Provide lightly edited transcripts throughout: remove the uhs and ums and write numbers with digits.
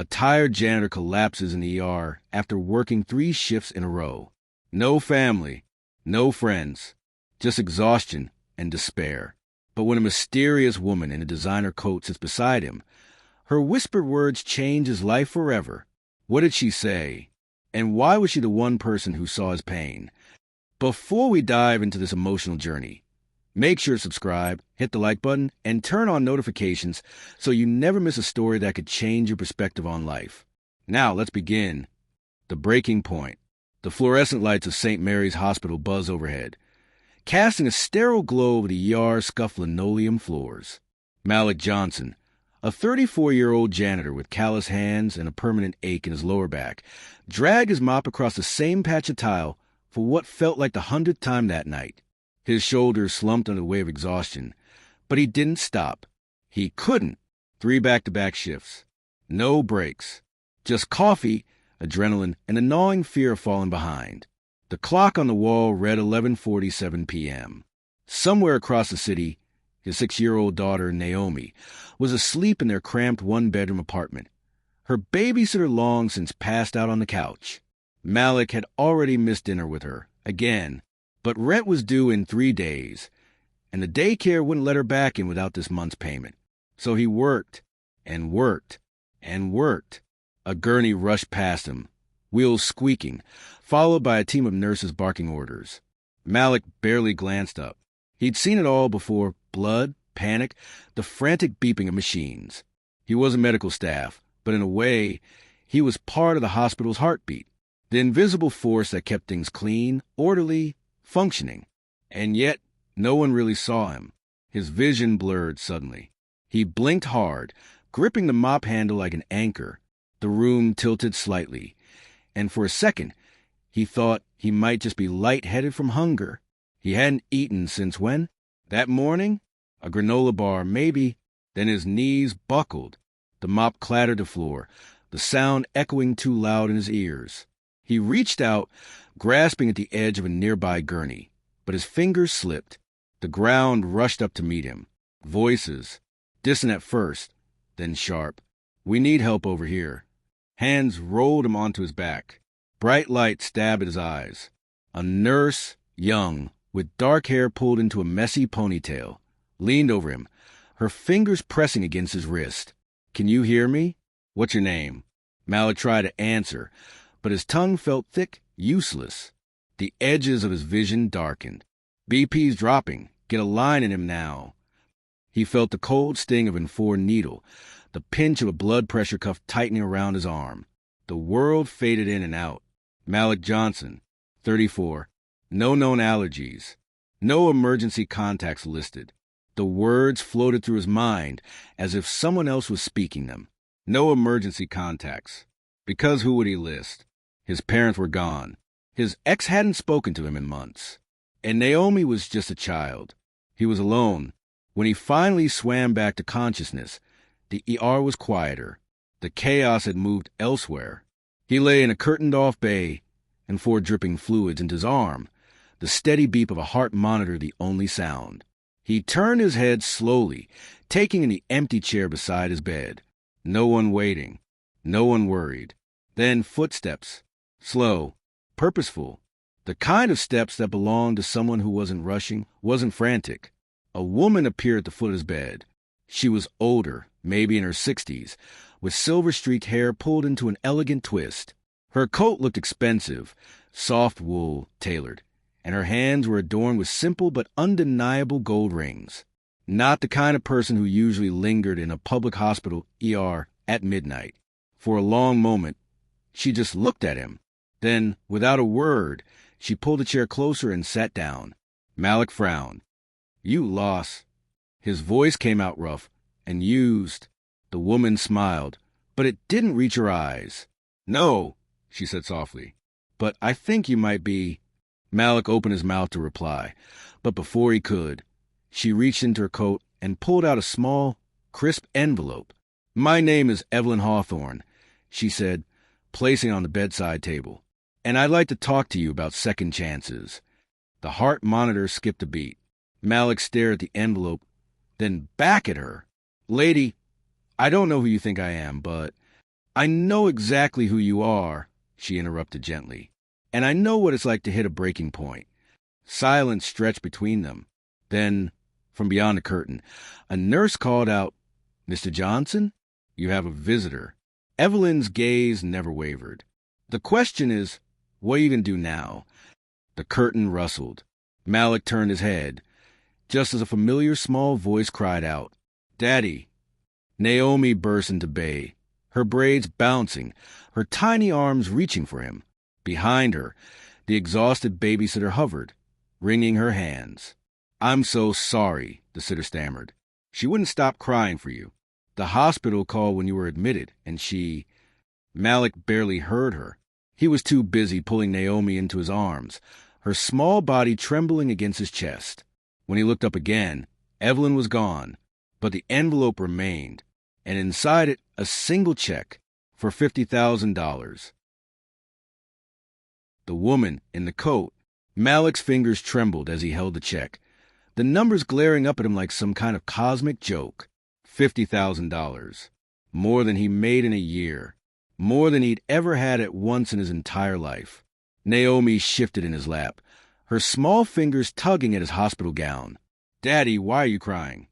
A tired janitor collapses in the ER after working 3 shifts in a row. No family, no friends, just exhaustion and despair. But when a mysterious woman in a designer coat sits beside him, her whispered words change his life forever. What did she say? And why was she the one person who saw his pain? Before we dive into this emotional journey, make sure to subscribe, hit the like button, and turn on notifications so you never miss a story that could change your perspective on life. Now, let's begin. The breaking point. The fluorescent lights of St. Mary's Hospital buzz overhead, casting a sterile glow over the ER's scuffed linoleum floors. Malik Johnson, a 34-year-old janitor with callous hands and a permanent ache in his lower back, dragged his mop across the same patch of tile for what felt like the 100th time that night. His shoulders slumped under the weight of exhaustion, but he didn't stop. He couldn't. 3 back-to-back shifts. No breaks. Just coffee, adrenaline, and a gnawing fear of falling behind. The clock on the wall read 11:47 p.m. Somewhere across the city, his 6-year-old daughter, Naomi, was asleep in their cramped 1-bedroom apartment. Her babysitter long since passed out on the couch. Malik had already missed dinner with her, again, but rent was due in 3 days, and the daycare wouldn't let her back in without this month's payment. So he worked, and worked, and worked. A gurney rushed past him, wheels squeaking, followed by a team of nurses barking orders. Malik barely glanced up. He'd seen it all before: blood, panic, the frantic beeping of machines. He wasn't medical staff, but in a way, he was part of the hospital's heartbeat, the invisible force that kept things clean, orderly, functioning. And yet, no one really saw him. His vision blurred suddenly. He blinked hard, gripping the mop handle like an anchor. The room tilted slightly, and for a second, he thought he might just be lightheaded from hunger. He hadn't eaten since when? That morning? A granola bar, maybe. Then his knees buckled. The mop clattered the floor, the sound echoing too loud in his ears. He reached out, grasping at the edge of a nearby gurney, but his fingers slipped. The ground rushed up to meet him. Voices, distant at first, then sharp. "We need help over here." Hands rolled him onto his back. Bright light stabbed at his eyes. A nurse, young, with dark hair pulled into a messy ponytail, leaned over him, her fingers pressing against his wrist. "Can you hear me? What's your name?" Malik tried to answer, but his tongue felt thick, useless. The edges of his vision darkened. BP's dropping. Get a line in him now. He felt the cold sting of an informed needle, the pinch of a blood pressure cuff tightening around his arm. The world faded in and out. Malik Johnson, 34. No known allergies. No emergency contacts listed. The words floated through his mind as if someone else was speaking them. No emergency contacts. Because who would he list? His parents were gone. His ex hadn't spoken to him in months. And Naomi was just a child. He was alone. When he finally swam back to consciousness, the ER was quieter. The chaos had moved elsewhere. He lay in a curtained-off bay and poured dripping fluids into his arm, the steady beep of a heart monitor the only sound. He turned his head slowly, taking in the empty chair beside his bed. No one waiting. No one worried. Then footsteps. Slow. Purposeful. The kind of steps that belonged to someone who wasn't rushing, wasn't frantic. A woman appeared at the foot of his bed. She was older, maybe in her 60s, with silver-streaked hair pulled into an elegant twist. Her coat looked expensive, soft wool, tailored, and her hands were adorned with simple but undeniable gold rings. Not the kind of person who usually lingered in a public hospital ER at midnight. For a long moment, she just looked at him. Then, without a word, she pulled the chair closer and sat down. Malik frowned. "You lost." His voice came out rough and used. The woman smiled, but it didn't reach her eyes. "No," she said softly, "but I think you might be." Malik opened his mouth to reply, but before he could, she reached into her coat and pulled out a small, crisp envelope. "My name is Evelyn Hawthorne," she said, placing it on the bedside table. "And I'd like to talk to you about second chances." The heart monitor skipped a beat. Malik stared at the envelope, then back at her. "Lady, I don't know who you think I am, but..." I know exactly who you are, she interrupted gently. And I know what it's like to hit a breaking point. Silence stretched between them. Then, from beyond the curtain, a nurse called out, Mr. Johnson, you have a visitor. Evelyn's gaze never wavered. The question is, what are you going to do now? The curtain rustled. Malik turned his head, just as a familiar small voice cried out, Daddy. Naomi burst into bay, her braids bouncing, her tiny arms reaching for him. Behind her, the exhausted babysitter hovered, wringing her hands. I'm so sorry, the sitter stammered. She wouldn't stop crying for you. The hospital called when you were admitted, and she... Malik barely heard her. He was too busy pulling Naomi into his arms, her small body trembling against his chest. When he looked up again, Evelyn was gone, but the envelope remained, and inside it a single check for $50,000. The woman in the coat, Malik's fingers trembled as he held the check, the numbers glaring up at him like some kind of cosmic joke. $50,000. More than he made in a year. More than he'd ever had at once in his entire life. Naomi shifted in his lap, her small fingers tugging at his hospital gown. Daddy, why are you crying?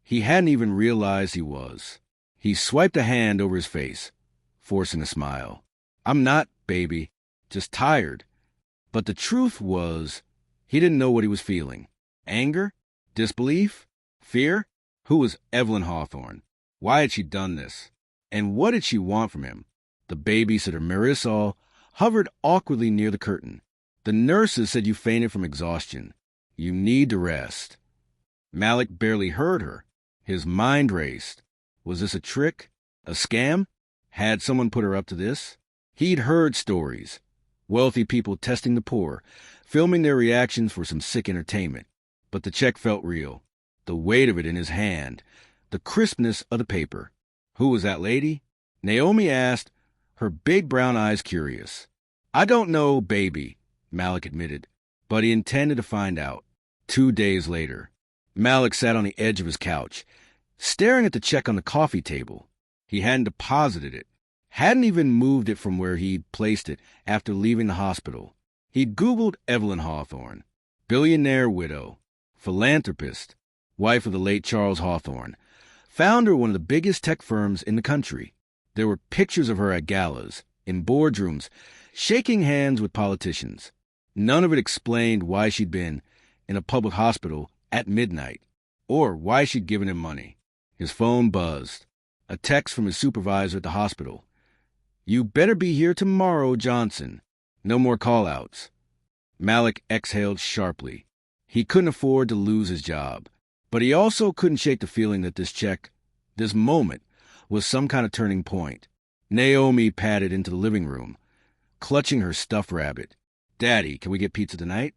He hadn't even realized he was. He swiped a hand over his face, forcing a smile. I'm not, baby, just tired. But the truth was, he didn't know what he was feeling. Anger? Disbelief? Fear? Who was Evelyn Hawthorne? Why had she done this? And what did she want from him? The babysitter, Marisol, hovered awkwardly near the curtain. The nurses said you fainted from exhaustion. You need to rest. Malik barely heard her. His mind raced. Was this a trick? A scam? Had someone put her up to this? He'd heard stories. Wealthy people testing the poor, filming their reactions for some sick entertainment. But the check felt real. The weight of it in his hand. The crispness of the paper. Who was that lady? Naomi asked, her big brown eyes curious. I don't know, baby, Malik admitted, but he intended to find out. 2 days later, Malik sat on the edge of his couch, staring at the check on the coffee table. He hadn't deposited it, hadn't even moved it from where he'd placed it after leaving the hospital. He'd Googled Evelyn Hawthorne, billionaire widow, philanthropist, wife of the late Charles Hawthorne, founder of one of the biggest tech firms in the country. There were pictures of her at galas, in boardrooms, shaking hands with politicians. None of it explained why she'd been in a public hospital at midnight, or why she'd given him money. His phone buzzed. A text from his supervisor at the hospital. You better be here tomorrow, Johnson. No more call-outs. Malik exhaled sharply. He couldn't afford to lose his job, but he also couldn't shake the feeling that this check, this moment, was some kind of turning point. Naomi padded into the living room, clutching her stuffed rabbit. Daddy, can we get pizza tonight?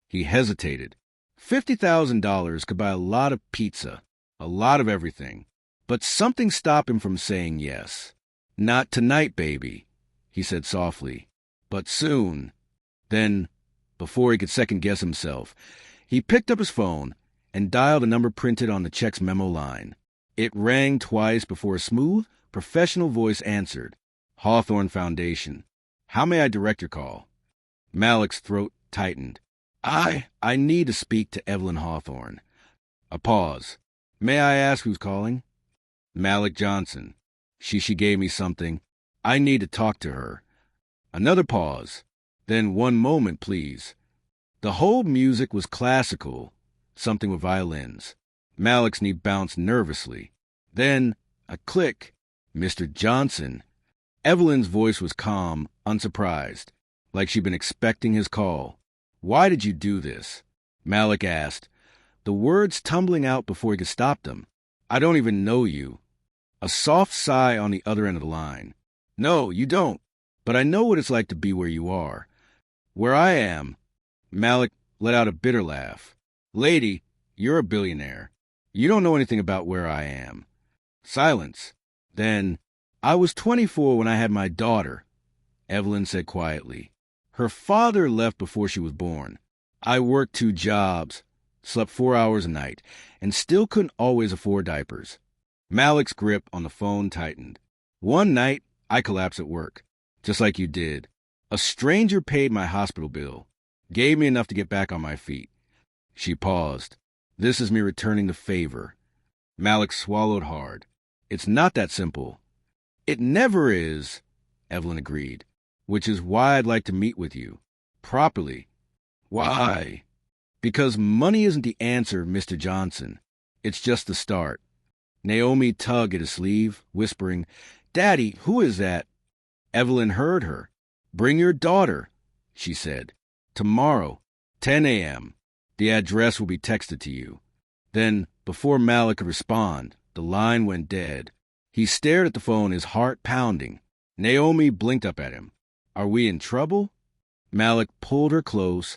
He hesitated. $50,000 could buy a lot of pizza, a lot of everything. But something stopped him from saying yes. Not tonight, baby, he said softly, but soon. Then, before he could second-guess himself, he picked up his phone and dialed a number printed on the check's memo line. It rang twice before a smooth, professional voice answered. Hawthorne Foundation. How may I direct your call? Malik's throat tightened. I need to speak to Evelyn Hawthorne. A pause. May I ask who's calling? Malik Johnson. She gave me something. I need to talk to her. Another pause. Then 1 moment, please. The whole music was classical, something with violins. Malik's knee bounced nervously. Then, a click. Mr. Johnson. Evelyn's voice was calm, unsurprised, like she'd been expecting his call. Why did you do this? Malik asked, the words tumbling out before he could stop them. I don't even know you. A soft sigh on the other end of the line. No, you don't. But I know what it's like to be where you are. Where I am. Malik let out a bitter laugh. Lady, you're a billionaire. You don't know anything about where I am. Silence. Then, I was 24 when I had my daughter, Evelyn said quietly. Her father left before she was born. I worked 2 jobs, slept 4 hours a night, and still couldn't always afford diapers. Malik's grip on the phone tightened. One night, I collapsed at work, just like you did. A stranger paid my hospital bill, gave me enough to get back on my feet. She paused. This is me returning the favor. Malik swallowed hard. It's not that simple. It never is, Evelyn agreed, which is why I'd like to meet with you. Properly. Why? Because money isn't the answer, Mr. Johnson. It's just the start. Naomi tugged at his sleeve, whispering, Daddy, who is that? Evelyn heard her. Bring your daughter, she said. Tomorrow, 10 a.m. The address will be texted to you. Then, before Malik could respond, the line went dead. He stared at the phone, his heart pounding. Naomi blinked up at him. Are we in trouble? Malik pulled her close,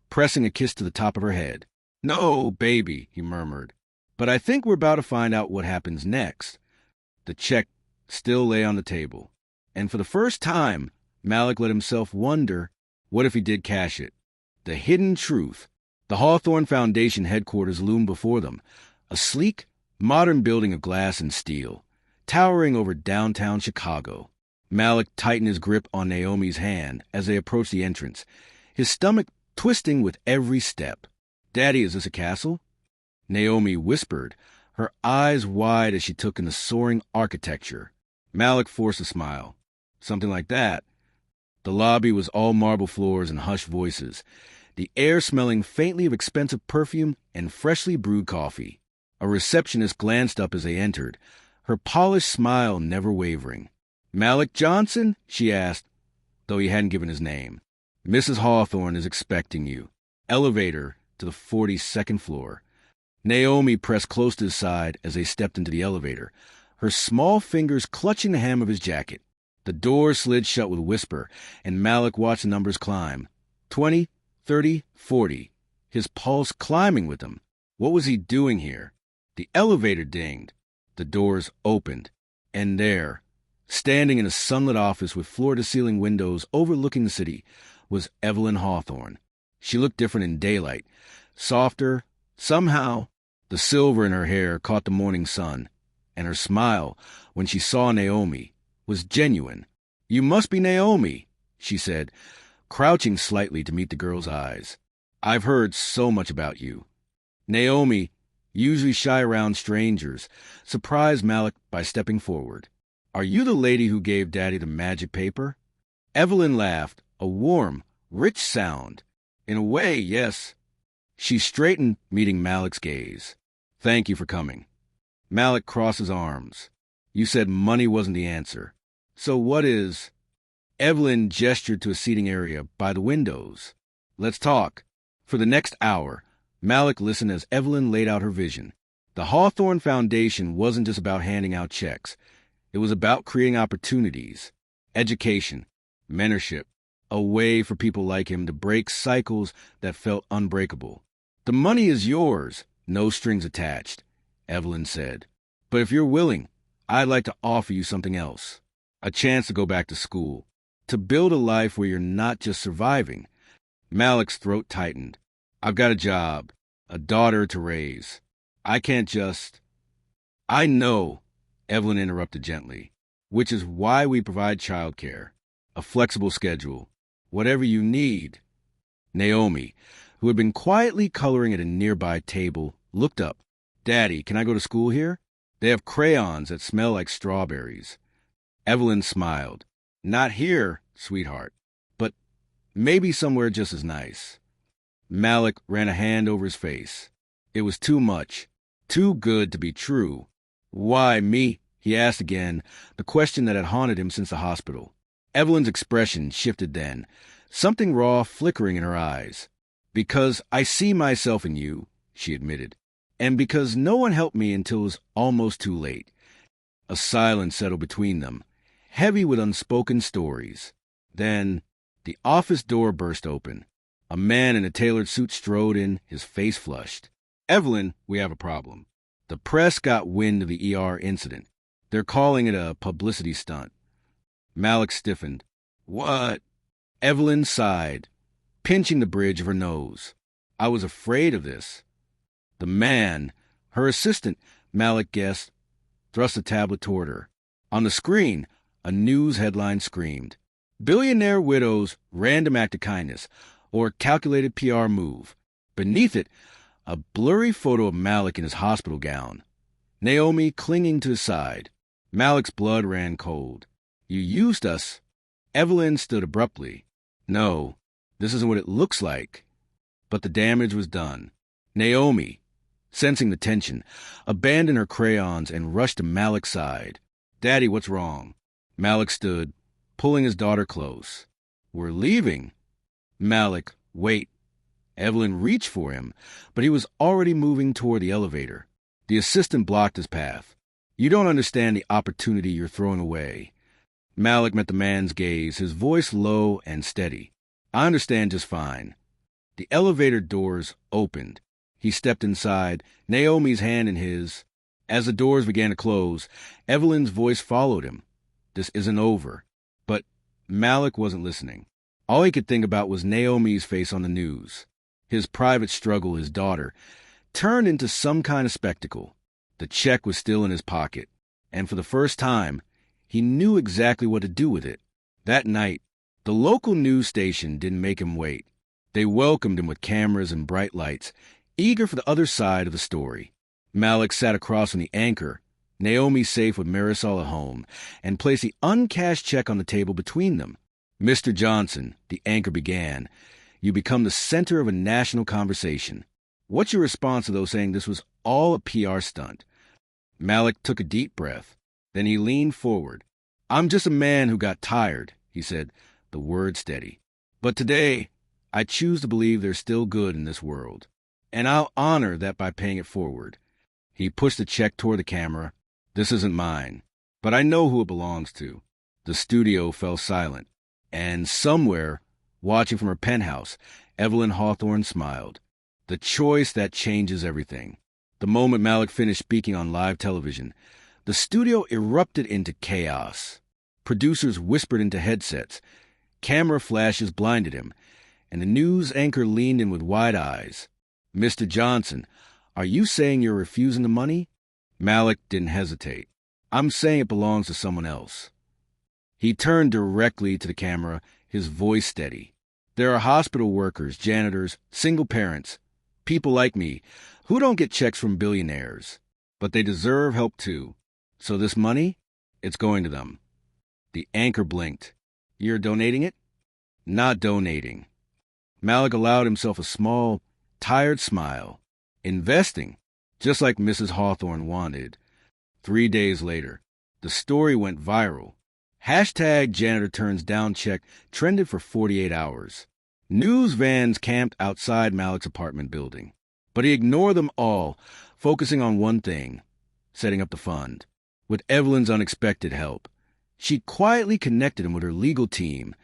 pressing a kiss to the top of her head. No, baby, he murmured. But I think we're about to find out what happens next. The check still lay on the table. And for the first time, Malik let himself wonder, what if he did cash it? The hidden truth. The Hawthorne Foundation headquarters loomed before them, a sleek, modern building of glass and steel, towering over downtown Chicago. Malik tightened his grip on Naomi's hand as they approached the entrance, his stomach twisting with every step. Daddy, is this a castle? Naomi whispered, her eyes wide as she took in the soaring architecture. Malik forced a smile. Something like that. The lobby was all marble floors and hushed voices, the air smelling faintly of expensive perfume and freshly brewed coffee. A receptionist glanced up as they entered, her polished smile never wavering. Malik Johnson? She asked, though he hadn't given his name. Mrs. Hawthorne is expecting you. Elevator to the 42nd floor. Naomi pressed close to his side as they stepped into the elevator, her small fingers clutching the hem of his jacket. The door slid shut with a whisper, and Malik watched the numbers climb. 20, 30, 40. His pulse climbing with them. What was he doing here? The elevator dinged. The doors opened. And there, standing in a sunlit office with floor-to-ceiling windows overlooking the city, was Evelyn Hawthorne. She looked different in daylight. Softer, somehow, the silver in her hair caught the morning sun, and her smile, when she saw Naomi, was genuine. You must be Naomi, she said, crouching slightly to meet the girl's eyes. I've heard so much about you. Naomi, usually shy around strangers, surprised Malik by stepping forward. Are you the lady who gave Daddy the magic paper? Evelyn laughed, a warm, rich sound. In a way, yes. She straightened, meeting Malik's gaze. Thank you for coming. Malik crossed his arms. You said money wasn't the answer. So what is... Evelyn gestured to a seating area by the windows. Let's talk. For the next hour, Malik listened as Evelyn laid out her vision. The Hawthorne Foundation wasn't just about handing out checks. It was about creating opportunities, education, mentorship, a way for people like him to break cycles that felt unbreakable. The money is yours, no strings attached, Evelyn said. But if you're willing, I'd like to offer you something else. A chance to go back to school, to build a life where you're not just surviving. Malik's throat tightened. I've got a job, a daughter to raise. I can't just... I know, Evelyn interrupted gently, which is why we provide childcare, a flexible schedule, whatever you need. Naomi, who had been quietly coloring at a nearby table, looked up. Daddy, can I go to school here? They have crayons that smell like strawberries. Evelyn smiled. Not here, sweetheart, but maybe somewhere just as nice. Malik ran a hand over his face. It was too much, too good to be true. Why me? He asked again, the question that had haunted him since the hospital. Evelyn's expression shifted then, something raw flickering in her eyes. Because I see myself in you, she admitted, and because no one helped me until it was almost too late. A silence settled between them, heavy with unspoken stories. Then the office door burst open. A man in a tailored suit strode in, his face flushed. Evelyn, we have a problem. The press got wind of the ER incident. They're calling it a publicity stunt. Malik stiffened. What? Evelyn sighed, pinching the bridge of her nose. I was afraid of this. The man, her assistant, Malik guessed, thrust a tablet toward her. On the screen, A news headline screamed, "Billionaire Widow's Random Act of Kindness," or Calculated PR Move. Beneath it, a blurry photo of Malik in his hospital gown. Naomi clinging to his side. Malik's blood ran cold. "You used us." Evelyn stood abruptly. "No, this isn't what it looks like." But the damage was done. Naomi, sensing the tension, abandoned her crayons and rushed to Malik's side. "Daddy, what's wrong?" Malik stood, pulling his daughter close. "We're leaving." "Malik, wait." Evelyn reached for him, but he was already moving toward the elevator. The assistant blocked his path. "You don't understand the opportunity you're throwing away." Malik met the man's gaze, his voice low and steady. "I understand just fine." The elevator doors opened. He stepped inside, Naomi's hand in his. As the doors began to close, Evelyn's voice followed him. "This isn't over." But Malik wasn't listening. All he could think about was Naomi's face on the news. His private struggle, his daughter, turned into some kind of spectacle. The check was still in his pocket, and for the first time, he knew exactly what to do with it. That night, the local news station didn't make him wait. They welcomed him with cameras and bright lights, eager for the other side of the story. Malik sat across from the anchor, Naomi safe with Marisol at home, and placed the uncashed check on the table between them. "Mr. Johnson," the anchor began, "you become the center of a national conversation. What's your response to those saying this was all a PR stunt?" Malik took a deep breath. Then he leaned forward. "I'm just a man who got tired," he said, the word steady. "But today, I choose to believe there's still good in this world. And I'll honor that by paying it forward." He pushed the check toward the camera. "This isn't mine, but I know who it belongs to." The studio fell silent. And somewhere, watching from her penthouse, Evelyn Hawthorne smiled. The choice that changes everything. The moment Malik finished speaking on live television, the studio erupted into chaos. Producers whispered into headsets. Camera flashes blinded him, and the news anchor leaned in with wide eyes. "Mr. Johnson, are you saying you're refusing the money?" Malik didn't hesitate. "I'm saying it belongs to someone else." He turned directly to the camera, his voice steady. "There are hospital workers, janitors, single parents, people like me, who don't get checks from billionaires. But they deserve help too. So this money, it's going to them." The anchor blinked. "You're donating it?" "Not donating." Malik allowed himself a small, tired smile. "Investing, just like Mrs. Hawthorne wanted." 3 days later, the story went viral. #Janitor turns down check trended for 48 hours. News vans camped outside Malik's apartment building. But he ignored them all, focusing on one thing, setting up the fund. With Evelyn's unexpected help, she quietly connected him with her legal team.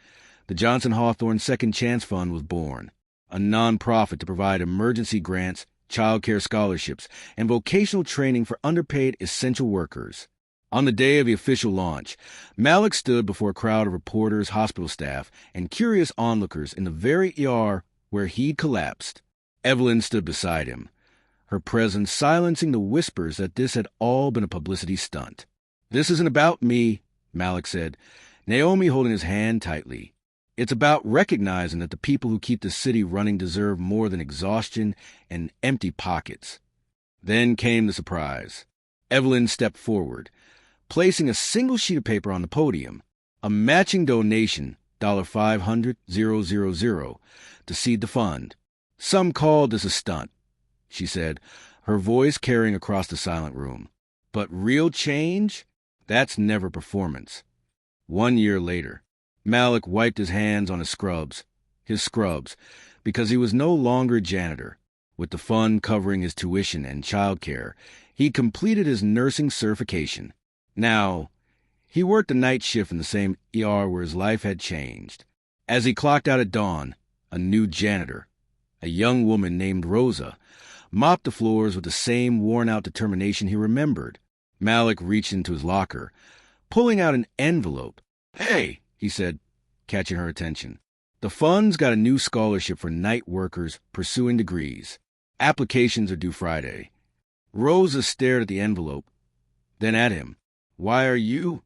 The Johnson Hawthorne Second Chance Fund was born, a nonprofit to provide emergency grants, child care scholarships, and vocational training for underpaid essential workers. On the day of the official launch, Malik stood before a crowd of reporters, hospital staff, and curious onlookers in the very ER where he'd collapsed. Evelyn stood beside him, her presence silencing the whispers that this had all been a publicity stunt. "This isn't about me," Malik said, Naomi holding his hand tightly. "It's about recognizing that the people who keep the city running deserve more than exhaustion and empty pockets." Then came the surprise. Evelyn stepped forward, placing a single sheet of paper on the podium, a matching donation, $500,000, to seed the fund. "Some called this a stunt," she said, her voice carrying across the silent room. "But real change? That's never performance." 1 year later, Malik wiped his hands on his scrubs, because he was no longer a janitor. With the fund covering his tuition and child care, he completed his nursing certification. Now, he worked a night shift in the same ER where his life had changed. As he clocked out at dawn, a new janitor, a young woman named Rosa, mopped the floors with the same worn-out determination he remembered. Malik reached into his locker, pulling out an envelope. "Hey," he said, catching her attention. "The fund's got a new scholarship for night workers pursuing degrees. Applications are due Friday." Rosa stared at the envelope, then at him. "Why are you—"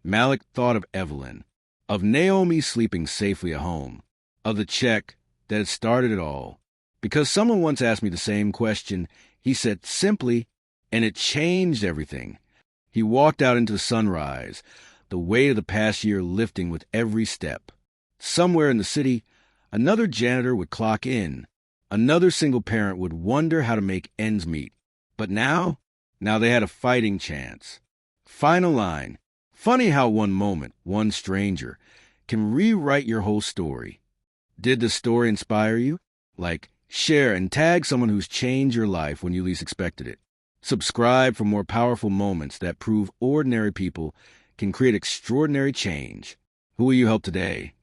Malik thought of Evelyn, of Naomi sleeping safely at home, of the check that had started it all. Because someone once asked me the same question, he said simply, and it changed everything. He walked out into the sunrise, the weight of the past year lifting with every step. Somewhere in the city, another janitor would clock in. Another single parent would wonder how to make ends meet. But now they had a fighting chance. Final line. Funny how one moment, one stranger, can rewrite your whole story. Did the story inspire you? Like, share and tag someone who's changed your life when you least expected it. Subscribe for more powerful moments that prove ordinary people can create extraordinary change. Who will you help today?